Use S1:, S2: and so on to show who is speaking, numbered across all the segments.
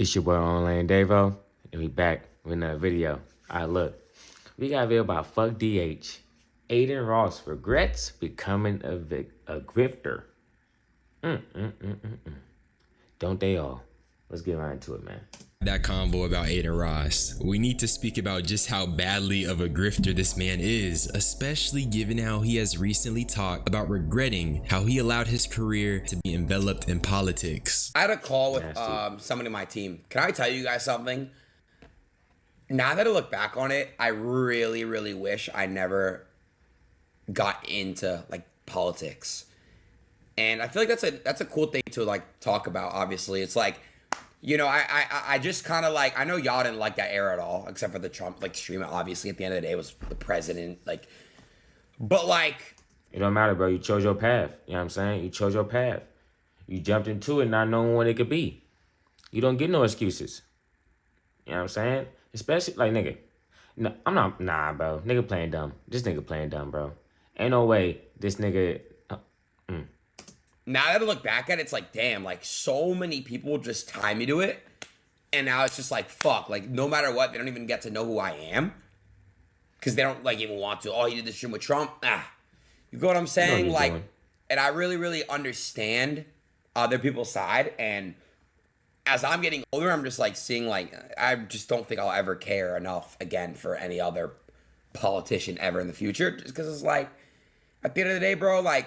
S1: It's your boy Online Davo, and we back with another video. Alright, look, we got a video about fuck DH. Adin Ross regrets becoming a grifter. Don't they all? Let's get right into it, man.
S2: That convo about Adin Ross. We need to speak about just how badly of a grifter this man is, especially given how he has recently talked about regretting how he allowed his career to be enveloped in politics.
S3: I had a call with somebody on my team. Can I tell you guys something? Now that I look back on it, I really, really wish I never got into like politics. And I feel like that's a cool thing to like talk about. Obviously, it's like, you know, I just kind of like, I know y'all didn't like that era at all, except for the Trump like stream. Obviously, at the end of the day, it was the president. Like, but like,
S1: it don't matter, bro. You chose your path. You know what I'm saying? You chose your path. You jumped into it not knowing what it could be. You don't get no excuses. You know what I'm saying? Especially like, nigga. No, I'm not. Nah, bro. Nigga playing dumb. This nigga playing dumb, bro. Ain't no way this nigga.
S3: Now that I look back at it, it's like, damn, like so many people just tie me to it. And now it's just like, fuck, like no matter what, they don't even get to know who I am. Because they don't like even want to. Oh, he did this stream with Trump. You know what I'm saying? Like, and I really, really understand other people's side. And as I'm getting older, I'm just like seeing like, I just don't think I'll ever care enough again for any other politician ever in the future. Just because it's like, at the end of the day, bro, like,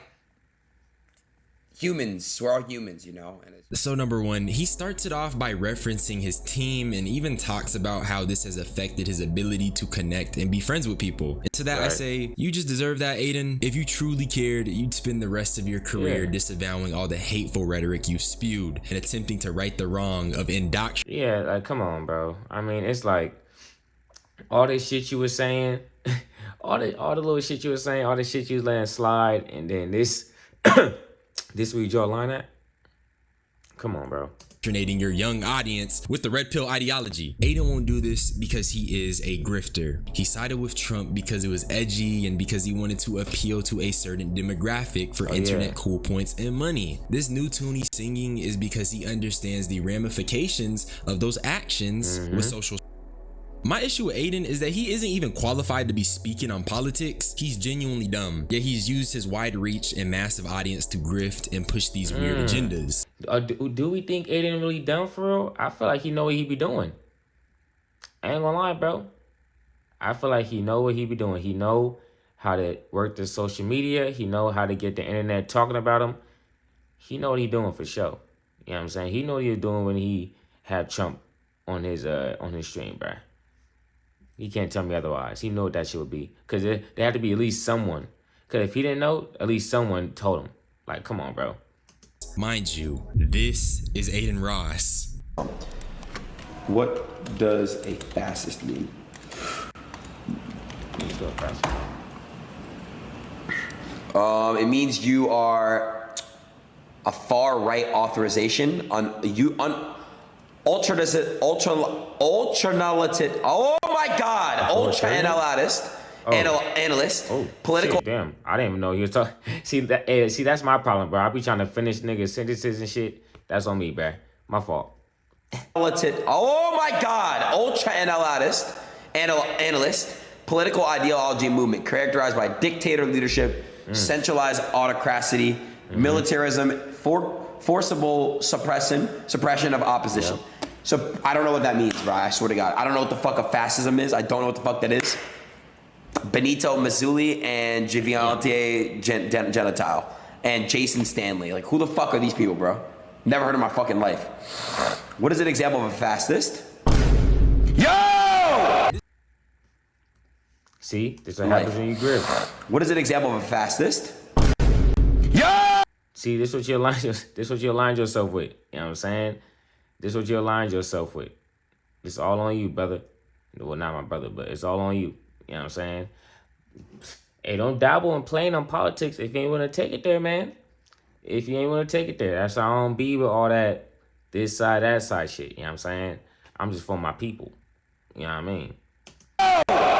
S3: humans, we're all humans, you know. And
S2: so number one, he starts it off by referencing his team and even talks about how this has affected his ability to connect and be friends with people. And to that I say, you just deserve that, Adin. If you truly cared, you'd spend the rest of your career disavowing all the hateful rhetoric you spewed and attempting to right the wrong of indoctrination.
S1: Yeah, like come on, bro. I mean, it's like all this shit you were saying, all the little shit you were saying, all the shit you was letting slide, and then this this where you draw a line at? Come on, bro.
S2: Indoctrinating your young audience with the red pill ideology. Adin won't do this because he is a grifter. He sided with Trump because it was edgy and because he wanted to appeal to a certain demographic for internet cool points and money. This new tune he's singing is because he understands the ramifications of those actions with social. My issue with Adin is that he isn't even qualified to be speaking on politics. He's genuinely dumb, yet he's used his wide reach and massive audience to grift and push these weird agendas.
S1: Do we think Adin really dumb for real? I feel like he know what he be doing. I ain't gonna lie, bro. I feel like he know what he be doing. He know how to work the social media. He know how to get the internet talking about him. He know what he doing for sure. You know what I'm saying? He know what he was doing when he had Trump on his stream, bro. He can't tell me otherwise. He know what that shit would be. Because there had to be at least someone. Because if he didn't know, at least someone told him. Like, come on, bro.
S2: Mind you, this is Adin Ross.
S4: What does a fascist mean?
S1: Let's go fast.
S3: it means you are a far right authorization ultra-analytic, oh my God, ultra-analyst, analyst, political.
S1: Shit, damn, I didn't even know he was talking. See, that's my problem, bro. I be trying to finish niggas' sentences and shit. That's on me, bro. My fault.
S3: Oh my God, ultra-analyst, analyst, political ideology movement characterized by dictator leadership, centralized autocracy, militarism, forcible suppression of opposition.
S1: Yep.
S3: So I don't know what that means, bro. I swear to God. I don't know what the fuck a fascism is. I don't know what the fuck that is. Benito Mussolini and Giovanni Gentile and Jason Stanley. Like, who the fuck are these people, bro? Never heard of my fucking life. What is an example of a fascist? Yo!
S1: See, this is what happens when you grip.
S3: What is an example of a fascist?
S1: See, this what you aligned yourself with. You know what I'm saying? This what you aligned yourself with. It's all on you, brother. Well, not my brother, but it's all on you. You know what I'm saying? Hey, don't dabble in playing on politics if you ain't want to take it there, man. If you ain't want to take it there. That's how I don't be with all that this side, that side shit. You know what I'm saying? I'm just for my people. You know what I mean?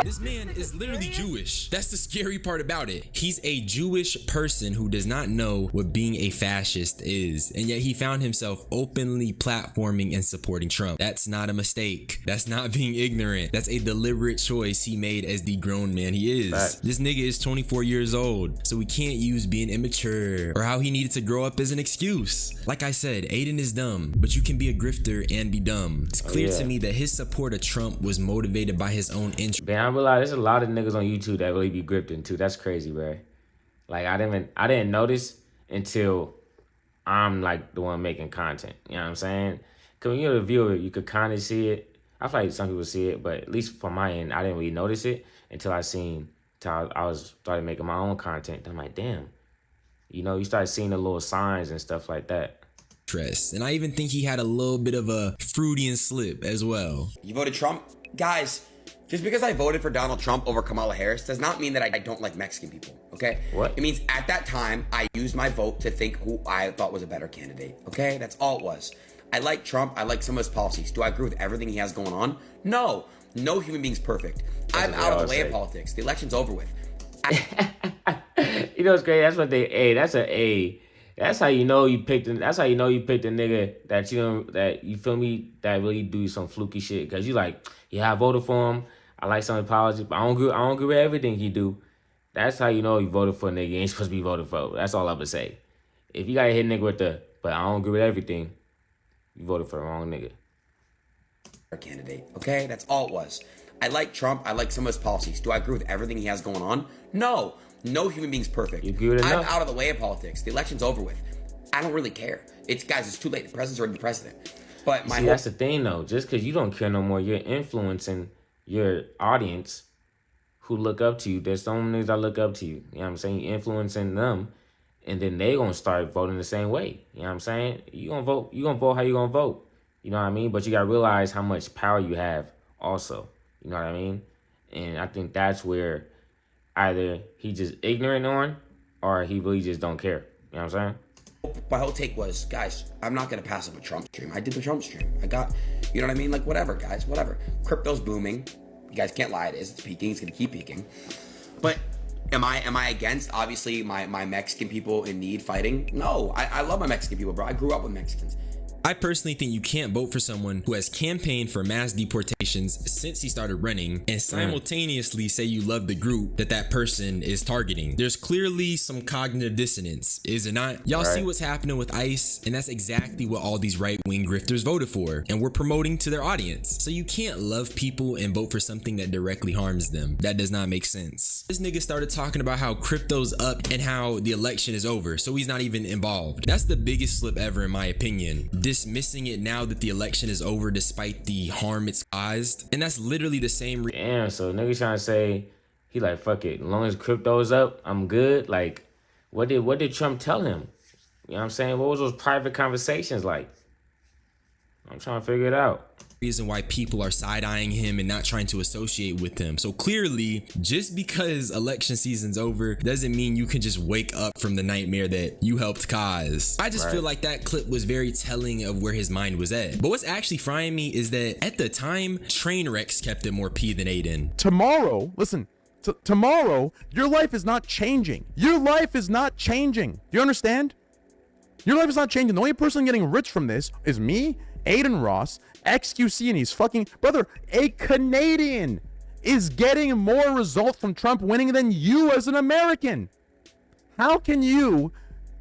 S2: This man is literally Jewish. That's the scary part about it. He's a Jewish person who does not know what being a fascist is, and yet he found himself openly platforming and supporting Trump. That's not a mistake. That's not being ignorant. That's a deliberate choice he made as the grown man he is.
S1: Fact.
S2: This nigga is 24 years old, so we can't use being immature or how he needed to grow up as an excuse. Like I said, Adin is dumb, but you can be a grifter and be dumb. It's clear to me that his support of Trump was motivated by his own interest.
S1: Man, I realize there's a lot of niggas on YouTube that really be grifting too. That's crazy, bro. Like I didn't notice until I'm like the one making content. You know what I'm saying? Cause when you're the viewer, you could kind of see it. I feel like some people see it, but at least from my end, I didn't really notice it until I started making my own content. I'm like, damn. You know, you start seeing the little signs and stuff like that.
S2: And I even think he had a little bit of a Freudian slip as well.
S3: You voted Trump? Guys, just because I voted for Donald Trump over Kamala Harris does not mean that I don't like Mexican people, okay?
S1: What?
S3: It means at that time, I used my vote to think who I thought was a better candidate, okay? That's all it was. I like Trump. I like some of his policies. Do I agree with everything he has going on? No. No human being's perfect. I'm out of the way of politics. The election's over with.
S1: You know what's great? That's what that's an A. That's how you know you picked. That's how you know you picked a nigga that you feel me, that really do some fluky shit. Cause you like, yeah, I voted for him. I like some of the policies, but I don't agree with everything he do. That's how you know you voted for a nigga you ain't supposed to be voted for. That's all I'm gonna say. If you gotta hit a nigga with but I don't agree with everything, you voted for the wrong nigga.
S3: Candidate, okay? That's all it was. I like Trump. I like some of his policies. Do I agree with everything he has going on? No. No human being's perfect.
S1: You agree with
S3: I'm
S1: enough?
S3: out of the way of politics. The election's over with. I don't really care. It's too late. The president's already the president. But
S1: That's the thing though. Just because you don't care no more, you're influencing your audience who look up to you. There's some niggas that look up to you. You know what I'm saying? You're influencing them, and then they gonna start voting the same way. You know what I'm saying? You gonna vote how you gonna vote. You know what I mean? But you gotta realize how much power you have also. You know what I mean? And I think that's where either he just ignorant on or he really just don't care. You know what I'm saying?
S3: my whole take was, guys, I'm not gonna pass up a Trump stream. I did the Trump stream. I got, you know what I mean? Like, whatever, guys, whatever. Crypto's booming. You guys can't lie, it is. It's peaking. It's gonna keep peaking. But am I against, obviously, my Mexican people in need fighting? No, I love my Mexican people, bro. I grew up with Mexicans.
S2: I personally think you can't vote for someone who has campaigned for mass deportations since he started running and simultaneously say you love the group that person is targeting. There's clearly some cognitive dissonance, is it not? Y'all see what's happening with ICE, and that's exactly what all these right-wing grifters voted for and we're promoting to their audience. So you can't love people and vote for something that directly harms them. That does not make sense. This nigga started talking about how crypto's up and how the election is over, so he's not even involved. That's the biggest slip ever in my opinion. Dismissing it now that the election is over despite the harm it's caused, and that's literally the same
S1: Damn, so niggas trying to say he like, fuck it, as long as crypto's up, I'm good. Like, what did Trump tell him? You know what I'm saying? What was those private conversations like? I'm trying to figure it out.
S2: reason why people are side-eyeing him and not trying to associate with him. So clearly, just because election season's over doesn't mean you can just wake up from the nightmare that you helped cause. I just feel like that clip was very telling of where his mind was at. But what's actually frying me is that at the time, train wrecks kept it more P than Adin.
S5: Tomorrow, listen, tomorrow, your life is not changing. Your life is not changing. You understand? Your life is not changing. The only person getting rich from this is me, Adin Ross, XQC, and he's fucking brother. A Canadian is getting more results from Trump winning than you as an American. How can you,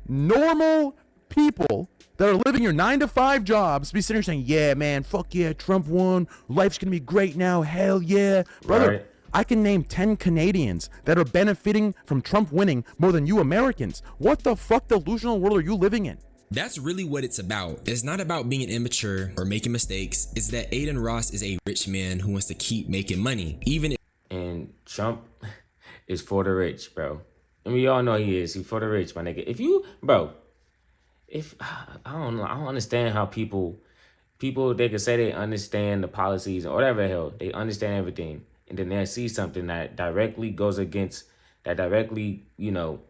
S5: normal people that are living your 9-to-5 jobs, be sitting here saying, yeah, man, fuck yeah, Trump won. Life's gonna be great now. Hell yeah. Brother, I can name 10 Canadians that are benefiting from Trump winning more than you Americans. What the fuck delusional world are you living in?
S2: That's really what it's about. It's not about being immature or making mistakes. It's that Adin Ross is a rich man who wants to keep making money, even if—
S1: And Trump is for the rich, bro. I mean, we all know he is. He's for the rich, my nigga. If you, bro, if I don't know, I don't understand how people they can say they understand the policies or whatever the hell, they understand everything, and then they see something that directly goes against, that directly, you know,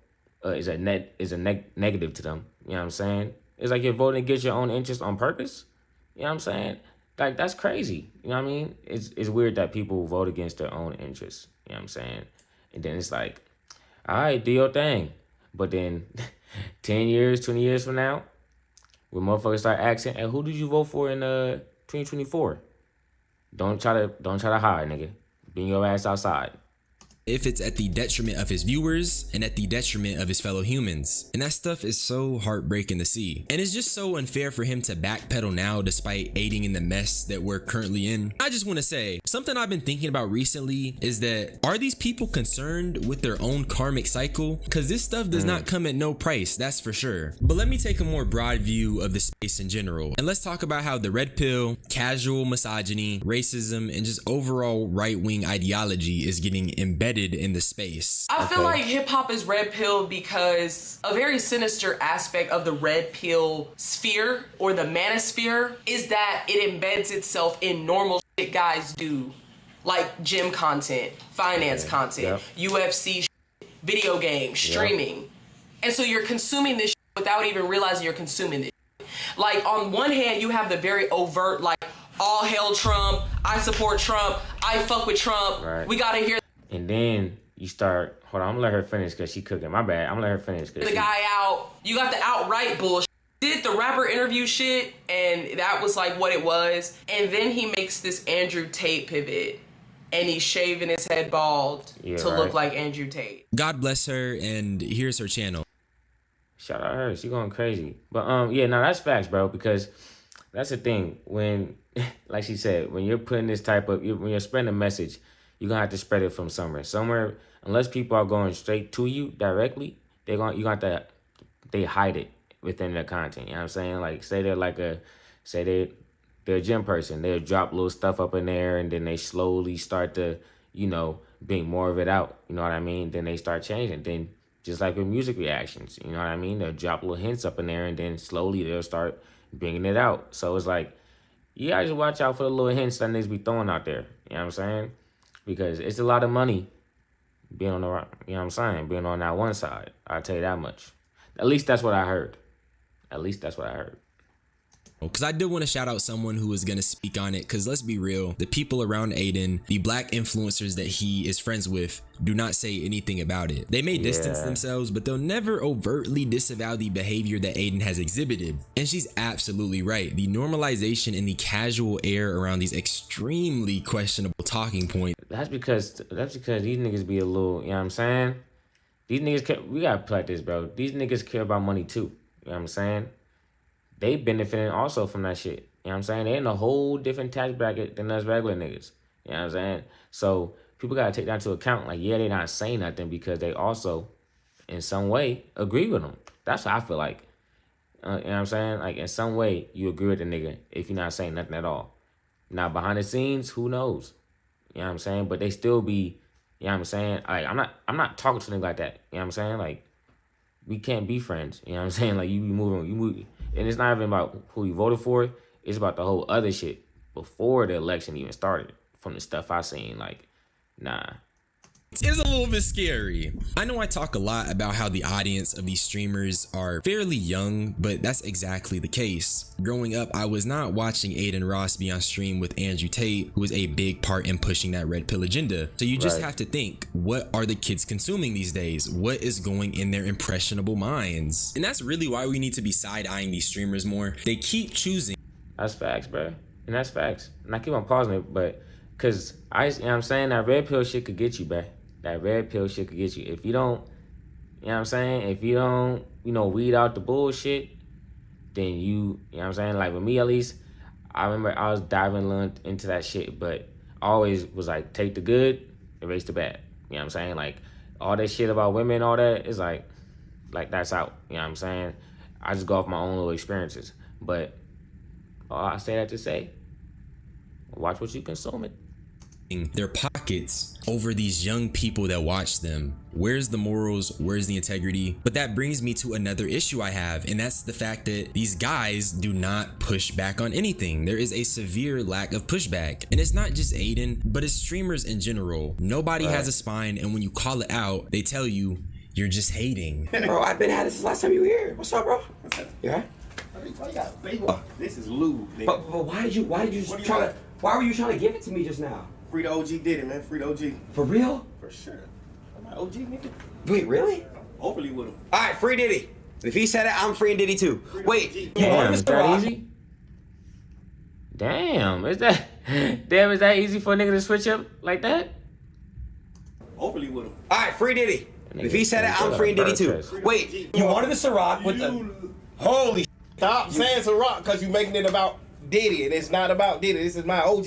S1: is a negative to them. You know what I'm saying? It's like you're voting against your own interest on purpose. You know what I'm saying? Like that's crazy. You know what I mean? It's weird that people vote against their own interests. You know what I'm saying? And then it's like, all right, do your thing. But then 10 years, 20 years from now, when motherfuckers start asking, and who did you vote for in 2024? Don't try to hide, nigga. Bring your ass outside.
S2: If it's at the detriment of his viewers and at the detriment of his fellow humans. And that stuff is so heartbreaking to see. And it's just so unfair for him to backpedal now despite aiding in the mess that we're currently in. I just want to say, something I've been thinking about recently is that, are these people concerned with their own karmic cycle? Because this stuff does not come at no price, that's for sure. But let me take a more broad view of the space in general. And let's talk about how the red pill, casual misogyny, racism, and just overall right-wing ideology is getting embedded in the space.
S6: I feel like hip hop is red pill because a very sinister aspect of the red pill sphere or the manosphere is that it embeds itself in normal shit guys do, like gym content, finance content, UFC shit, video games, streaming. And so you're consuming this shit without even realizing you're consuming this shit. Like on one hand, you have the very overt, like, all hail Trump, I support Trump, I fuck with Trump, we gotta hear.
S1: And then you start, hold on, I'm gonna let her finish because she cooking. My bad. I'm gonna let her finish.
S6: The guy out, you got the outright bullshit. Did the rapper interview shit, and that was like what it was. And then he makes this Andrew Tate pivot, and he's shaving his head bald to look like Andrew Tate.
S2: God bless her, and here's her channel.
S1: Shout out her. She going crazy. But yeah, no, that's facts, bro, because that's the thing. When, like she said, when you're putting this type of, when you're spreading a message, you're gonna have to spread it from somewhere. Unless people are going straight to you directly, you're gonna have to, they hide it within their content. You know what I'm saying? Like, say they're a gym person, they'll drop little stuff up in there, and then they slowly start to, bring more of it out. You know what I mean? Then they start changing. Then just like with music reactions, you know what I mean? They'll drop little hints up in there, and then slowly they'll start bringing it out. So it's like, you gotta just watch out for the little hints that niggas be throwing out there. You know what I'm saying? Because it's a lot of money being on the, you know what I'm saying, being on that one side. I'll tell you that much. At least that's what I heard.
S2: Because I did want to shout out someone who was going to speak on it, because let's be real, the people around Adin, the black influencers that he is friends with, do not say anything about it. They may distance themselves, but they'll never overtly disavow the behavior that Adin has exhibited. And she's absolutely right. The normalization and the casual air around these extremely questionable talking points.
S1: That's because these niggas be a little, you know what I'm saying? These niggas care, we gotta play like this, bro. These niggas care about money too. You know what I'm saying? They benefiting also from that shit. You know what I'm saying? They in a whole different tax bracket than us regular niggas. You know what I'm saying? So people gotta take that into account. Like, yeah, they not saying nothing because they also, in some way, agree with them. That's what I feel like. You know what I'm saying? Like, in some way, you agree with the nigga if you're not saying nothing at all. Now, behind the scenes, who knows? You know what I'm saying? But they still be, you know what I'm saying? Like, I'm not talking to them like that. You know what I'm saying? Like, we can't be friends. You know what I'm saying? Like, you move. And it's not even about who you voted for. It's about the whole other shit before the election even started. From the stuff I seen, like, nah.
S2: It's a little bit scary. I know I talk a lot about how the audience of these streamers are fairly young, but that's exactly the case. Growing up, I was not watching Adin Ross be on stream with Andrew Tate, who was a big part in pushing that red pill agenda. So you just have to think, what are the kids consuming these days? What is going in their impressionable minds? And that's really why we need to be side-eyeing these streamers more. They keep choosing.
S1: That's facts, bro. And that's facts. And I keep on pausing it, but because you know what I'm saying, that red pill shit could get you, bro. That red pill shit could get you. If you don't, you know what I'm saying? If you don't, weed out the bullshit, then you know what I'm saying? Like with me at least, I remember I was diving into that shit, but I always was like, take the good, erase the bad. You know what I'm saying? Like all that shit about women, all that is like that's out. You know what I'm saying? I just go off my own little experiences. But I say that to say, watch what you consuming.
S2: Their pockets over these young people that watch them. Where's the morals? Where's the integrity? But that brings me to another issue I have, and that's the fact that these guys do not push back on anything. There is a severe lack of pushback, and it's not just Adin, but it's streamers in general. Nobody has a spine, and when you call it out, they tell you you're just hating.
S4: Bro, I've been at it since last time you were here. What's up, bro? You alright? Why you got baby? This is lube, nigga.
S3: But why did you
S4: What do you want?
S3: why were you trying to give it to me just now?
S4: Free the OG did it, man. Free the OG.
S3: For real?
S4: For sure. I'm my OG, nigga.
S3: Wait, really?
S4: Overly with him.
S3: All right, free Diddy. If he said it, I'm freeing Diddy too. Wait, you
S1: Damn,
S3: want
S1: is
S3: Mr.
S1: that
S3: Rock?
S1: easy? Damn, is that easy for a nigga to switch up like that?
S4: Overly with him.
S3: All right, free Diddy.
S1: That
S3: If he
S1: nigga
S3: said it, I'm
S1: got a
S3: freeing Diddy
S1: bird
S3: too.
S1: test.
S3: Wait, you wanted the Ciroc with the...
S4: Holy stop saying Ciroc because you making it about Diddy and it's not about Diddy. This is my OG.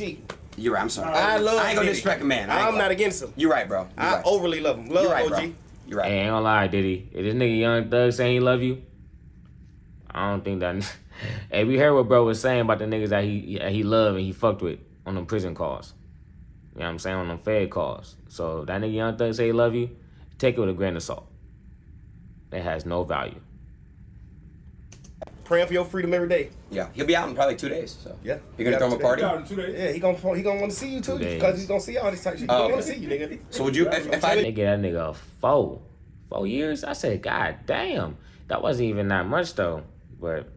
S3: You're right, I'm sorry.
S4: I love
S3: I ain't gonna
S4: Diddy.
S3: disrespect a man.
S4: I'm not against him.
S3: You're right, bro. You're
S4: I
S3: right.
S4: overly love him. Love
S3: You're right,
S4: OG.
S3: bro. You're right.
S1: Hey, ain't gonna lie, Diddy. If this nigga Young Thug saying he love you, I don't think that. Hey, we heard what bro was saying about the niggas that he loved and he fucked with on them prison calls. You know what I'm saying? On them Fed calls. So if that nigga Young Thug say he love you, take it with a grain of salt. It has no value.
S4: Praying for your freedom every day.
S3: Yeah, he'll be out in probably 2 days. So
S4: Yeah.
S3: you're gonna throw him a party.
S4: Yeah, he gonna want to see you too
S1: 2 days.
S4: because he's gonna see all this type of shit. He
S3: Oh,
S4: gonna want
S3: okay.
S4: to see you, nigga.
S3: So would you? If
S1: They
S3: I
S1: get that nigga a 4 years. I said, God damn, that wasn't even that much though. But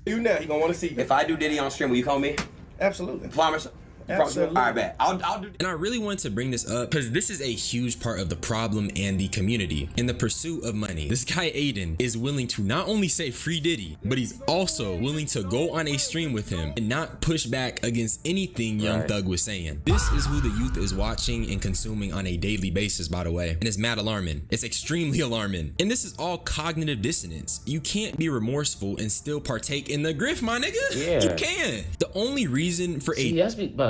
S4: You now, he gonna want to see you.
S3: if I do Diddy on stream, will you call me?
S4: Absolutely.
S3: Promise. You promise?
S4: Absolutely.
S3: All right, bet. I'll do.
S2: And I really wanted to bring this up because this is a huge part of the problem and the community. In the pursuit of money, this guy Adin is willing to not only say free Diddy, but he's also willing to go on a stream with him and not push back against anything Young
S1: Right.
S2: Thug was saying. This is who the youth is watching and consuming on a daily basis, by the way. And it's mad alarming. It's extremely alarming. And this is all cognitive dissonance. You can't be remorseful and still partake in the grift, my nigga.
S1: Yeah.
S2: You can't. The only reason for
S1: see,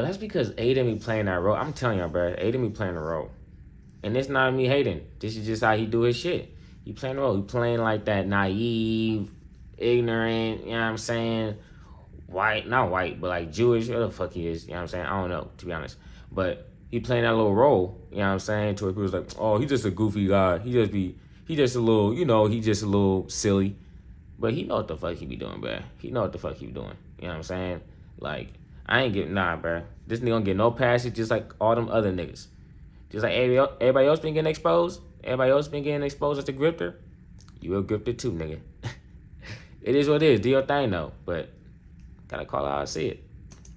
S1: that's because Adin be playing that role. I'm telling y'all, bro, Adin be playing the role. And it's not me hating. This is just how he do his shit. He playing the role. He playing like that naive, ignorant, you know what I'm saying? White, not white, but like Jewish, whatever the fuck he is, you know what I'm saying? I don't know, to be honest. But he playing that little role, you know what I'm saying? To where people's like, oh, he just a goofy guy. He just a little, he just a little silly. But he know what the fuck he be doing, bro. He know what the fuck he be doing. You know what I'm saying? Like, I ain't getting, bro. This nigga gonna get no passes just like all them other niggas. Just like everybody else been getting exposed. Everybody else been getting exposed as a grifter. You a grifter too, nigga. It is what it is. Do your thing, though. But gotta call it how I see it.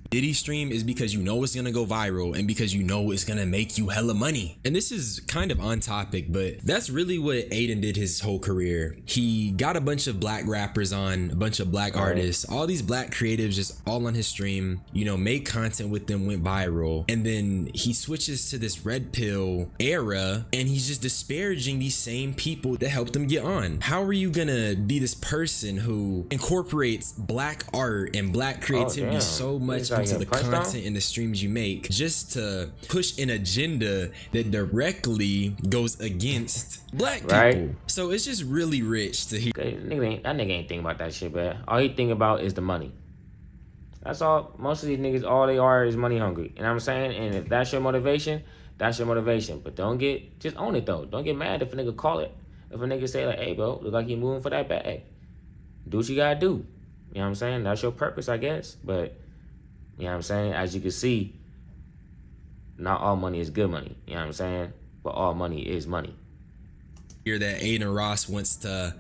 S2: Diddy stream is because you know it's gonna go viral and because you know it's gonna make you hella money. And this is kind of on topic, but that's really what Adin did his whole career. He got a bunch of black rappers on, a bunch of black artists, all these black creatives just all on his stream, made content with them, went viral. And then he switches to this red pill era and he's just disparaging these same people that helped him get on. How are you gonna be this person who incorporates black art and black creativity
S1: damn.
S2: so much
S1: Like
S2: into
S1: a
S2: the
S1: punch down?
S2: content and the streams you make just to push an agenda that directly goes against black people?
S1: Right.
S2: So it's just really rich to hear.
S1: That nigga ain't thinking about that shit, bro. All he thinking about is the money. That's all. Most of these niggas, all they are is money hungry. You know what I'm saying? And if that's your motivation, that's your motivation. But just own it though. Don't get mad if a nigga call it. If a nigga say like, hey bro, look like you moving for that bag. Do what you gotta do. You know what I'm saying? That's your purpose, I guess. But you know what I'm saying? As you can see, not all money is good money. You know what I'm saying? But all money is money.
S2: That Adin Ross wants to,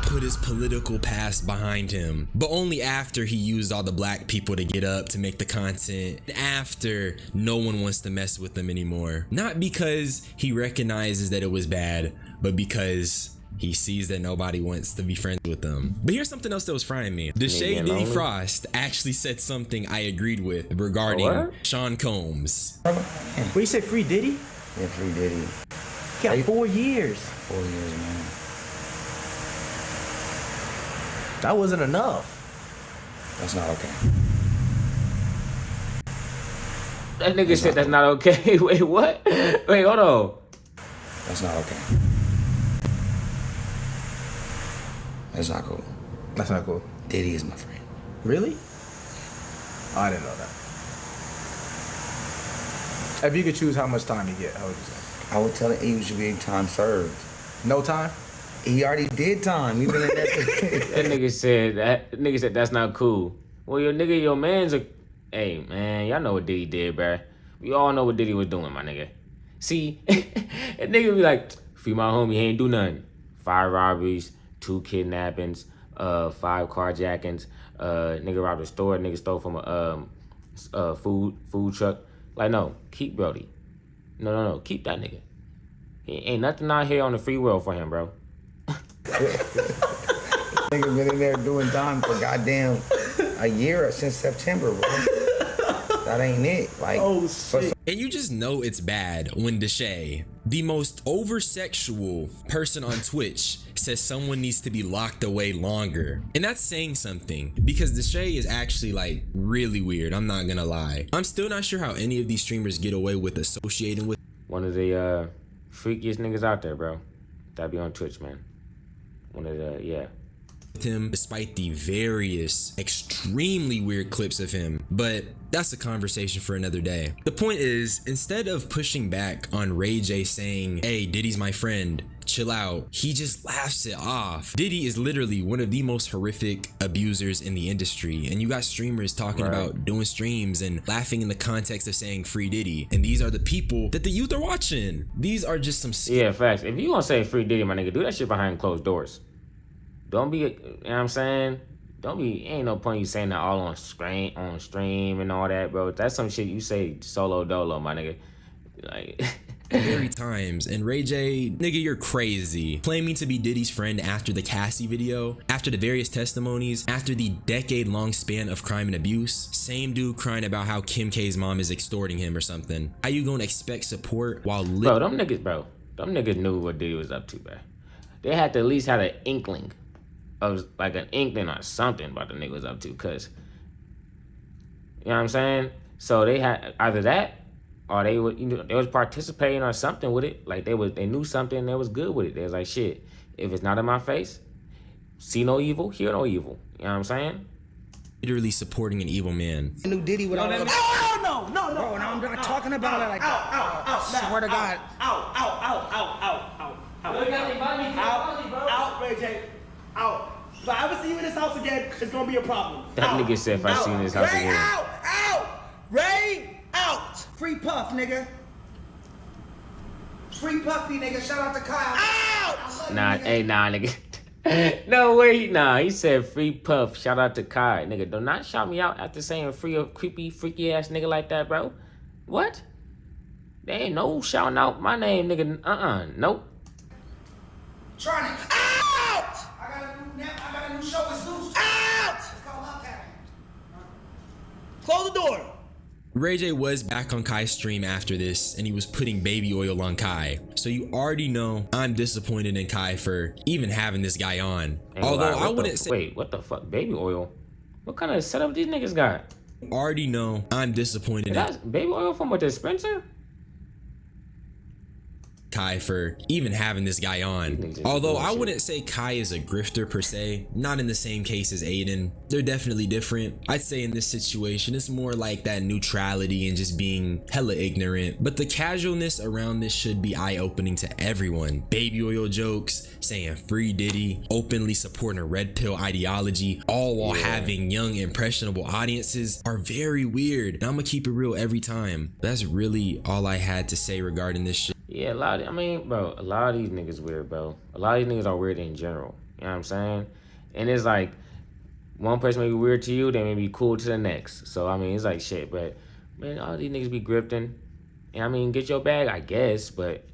S2: put his political past behind him, but only after he used all the black people to get up to make the content, after no one wants to mess with them anymore. Not because he recognizes that it was bad, but because he sees that nobody wants to be friends with them. But here's something else that was frying me. The Shade
S1: getting
S2: Diddy
S1: lonely?
S2: Frost actually said something I agreed with regarding
S1: what?
S2: Sean Combs.
S7: What you say, free Diddy?
S8: Yeah, free Diddy.
S7: He got 4 years.
S8: 4 years, man.
S7: That wasn't enough.
S8: That's not okay.
S1: That nigga said that's not okay. Wait, what? Wait, hold on.
S8: That's not okay. That's not cool.
S7: That's not cool.
S8: Diddy is my friend.
S7: Really? Oh, I didn't know that. If you could choose how much time you get, how would you say?
S8: I would tell him he should be time served.
S7: No time?
S8: He already did time. We've been in that.
S1: That nigga said that's not cool. Well, your man's a. Hey man, y'all know what Diddy did, bruh. We all know what Diddy was doing, my nigga. See, that nigga be like, free my homie, he ain't do nothing. 5 robberies, 2 kidnappings, 5 carjackings, nigga robbed a store, nigga stole from a food truck. Like, no, keep Brody. No, keep that nigga. He ain't nothing out here on the free world for him, bro.
S8: Nigga been in there doing time for goddamn a year since September, bro. That ain't it. Like,
S4: Oh, shit.
S2: And you just know it's bad when Deshae, the most over-sexual person on Twitch, says someone needs to be locked away longer. And that's saying something, because Deshae is actually like really weird, I'm not gonna lie. I'm still not sure how any of these streamers get away with associating with
S1: One of the freakiest niggas out there, bro. That be on Twitch, man. One of the, yeah.
S2: him despite the various extremely weird clips of him, but that's a conversation for another day. The point is, instead of pushing back on Ray J saying, hey, Diddy's my friend, chill out, he just laughs it off. Diddy is literally one of the most horrific abusers in the industry, and you got streamers talking about doing streams and laughing in the context of saying free Diddy, and these are the people that the youth are watching. These are just some
S1: Yeah, facts. If you gonna say free Diddy, my nigga, do that shit behind closed doors. Don't be, you know what I'm saying? Don't be, ain't no point you saying that all on stream and all that, bro. That's some shit you say solo dolo, my nigga. Like,
S2: very times. And Ray J, nigga, you're crazy. Claiming to be Diddy's friend after the Cassie video, after the various testimonies, after the decade-long span of crime and abuse. Same dude crying about how Kim K's mom is extorting him or something. How you gonna expect support while
S1: them niggas knew what Diddy was up to, bro. They had to at least have an inkling of, like, an inkling or something about the nigga was up to, cause, you know what I'm saying? So they had either that, or they would, you know, they was participating or something with it. Like they knew something and they was good with it. They was like, shit, if it's not in my face, see no evil, hear no evil. You know what I'm saying?
S2: literally supporting an evil man.
S8: New Diddy with all the...
S4: No.
S8: Bro, no, I'm not talking about it like that. I swear to God.
S4: Out, Ray J. Out. If I ever see you in this house again, it's gonna be a problem.
S1: That nigga said if I see you in this house
S8: Ray,
S1: again.
S8: out! Ray, out! Free Puff, nigga. Free Puffy, nigga. Shout out to Kyle. Out!
S1: Nah, nigga. No way, nah. He said free Puff. Shout out to Kai, nigga. Do not shout me out after saying free a creepy, freaky ass nigga like that, bro. What? There ain't no shouting out my name, nigga. Nope.
S8: Trying it. Out! I got a new show with Zeus. Out! It's called Love Cabin.
S4: Close the door.
S2: Ray J was back on Kai's stream after this, and he was putting baby oil on Kai. So you already know I'm disappointed in Kai for even having this guy on. Although I wouldn't say...
S1: Wait, what the fuck? Baby oil? What kind of setup these niggas got?
S2: Already know I'm disappointed in
S1: That's baby oil from a dispenser?
S2: Kai for even having this guy on. Although I wouldn't say Kai is a grifter per se, not in the same case as Adin. They're definitely different. I'd say in this situation, it's more like that neutrality and just being hella ignorant. But the casualness around this should be eye-opening to everyone. Baby oil jokes, saying free Diddy, openly supporting a red pill ideology, all while having young, impressionable audiences are very weird. And I'm gonna keep it real every time. That's really all I had to say regarding this shit.
S1: Yeah, a lot of these niggas weird, bro. A lot of these niggas are weird in general. You know what I'm saying? And it's like, one person may be weird to you, they may be cool to the next. So, I mean, it's like shit, but, man, all these niggas be grifting. And I mean, get your bag, I guess, but,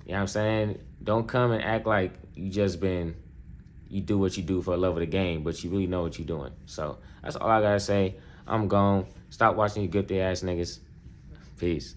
S1: you know what I'm saying? Don't come and act like you do what you do for the love of the game, but you really know what you're doing. So, that's all I gotta say. I'm gone. Stop watching you grifty ass niggas. Peace.